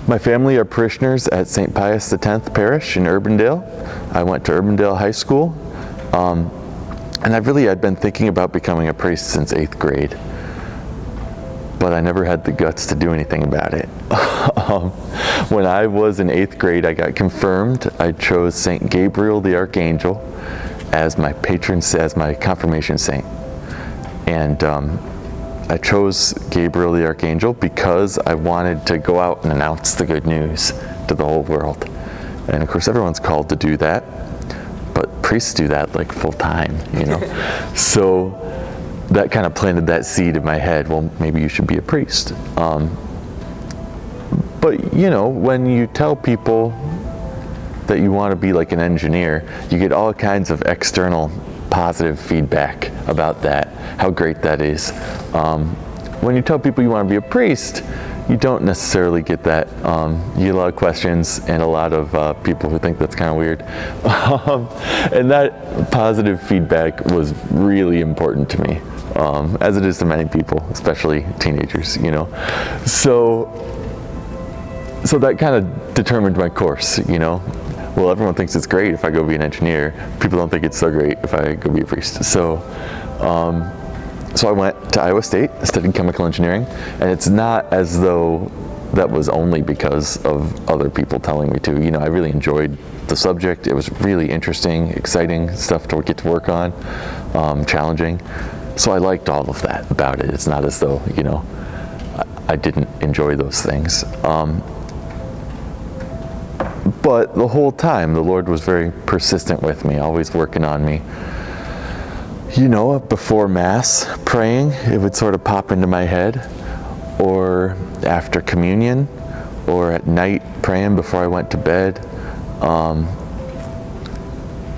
My family are parishioners at St. Pius X Parish in Urbandale. I went to Urbandale High School, and I'd been thinking about becoming a priest since 8th grade, but I never had the guts to do anything about it. When I was in 8th grade, I got confirmed. I chose St. Gabriel the Archangel as my patron, as my confirmation saint. And I chose Gabriel the Archangel because I wanted to go out and announce the good news to the whole world. And of course, everyone's called to do that, but priests do that like full time, you know? So that kind of planted that seed in my head, well, maybe you should be a priest. But you know, when you tell people that you want to be like an engineer, you get all kinds of external positive feedback about that, how great that is. When you tell people you want to be a priest, you don't necessarily get that. You get a lot of questions and a lot of people who think that's kind of weird. And that positive feedback was really important to me, as it is to many people, especially teenagers, you know. So that kind of determined my course, you know. Well, everyone thinks it's great if I go be an engineer. People don't think it's so great if I go be a priest. So I went to Iowa State, studied chemical engineering, and it's not as though that was only because of other people telling me to. You know, I really enjoyed the subject. It was really interesting, exciting stuff to get to work on, challenging. So I liked all of that about it. It's not as though, you know, I didn't enjoy those things. But the whole time, the Lord was very persistent with me, always working on me. You know, before Mass, praying, it would sort of pop into my head, or after communion, or at night, praying before I went to bed.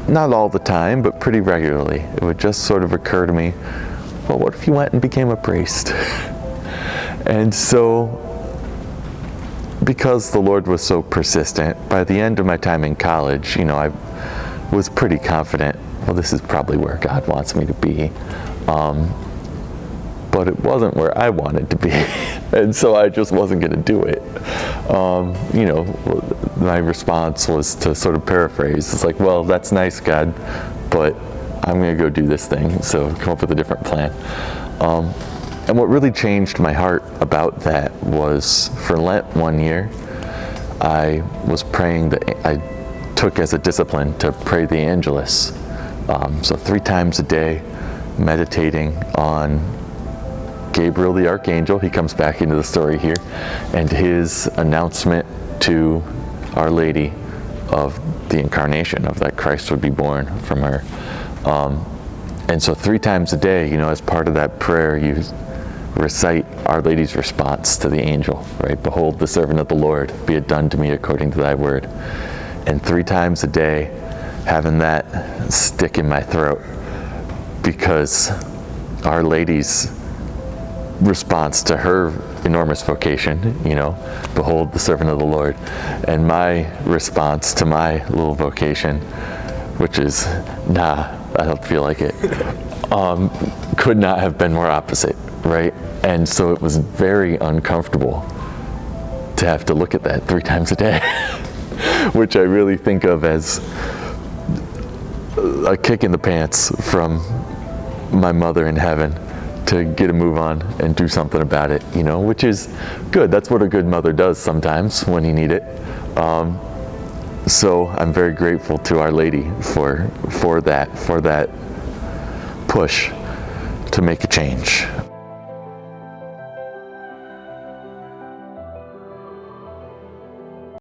Not all the time, but pretty regularly. It would just sort of occur to me, well, what if you went and became a priest? And so, because the Lord was so persistent, by the end of my time in college, you know, I was pretty confident, well, this is probably where God wants me to be. But it wasn't where I wanted to be. And so I just wasn't going to do it. You know, my response was to sort of paraphrase. It's like, well, that's nice, God, but I'm going to go do this thing. So come up with a different plan. And what really changed my heart about that was for Lent one year, I was praying I took as a discipline to pray the Angelus. So 3 times a day, meditating on Gabriel the Archangel. He comes back into the story here, and his announcement to Our Lady of the Incarnation, of that Christ would be born from her. And so 3 times a day, you know, as part of that prayer, you recite Our Lady's response to the angel, right? Behold, the servant of the Lord, be it done to me according to thy word. And 3 times a day, having that stick in my throat, because Our Lady's response to her enormous vocation, you know, behold, the servant of the Lord, and my response to my little vocation, which is, nah, I don't feel like it, could not have been more opposite, right? And so it was very uncomfortable to have to look at that 3 times a day, which I really think of as a kick in the pants from my mother in heaven to get a move on and do something about it, you know, which is good. That's what a good mother does sometimes when you need it. So I'm very grateful to Our Lady for that push to make a change.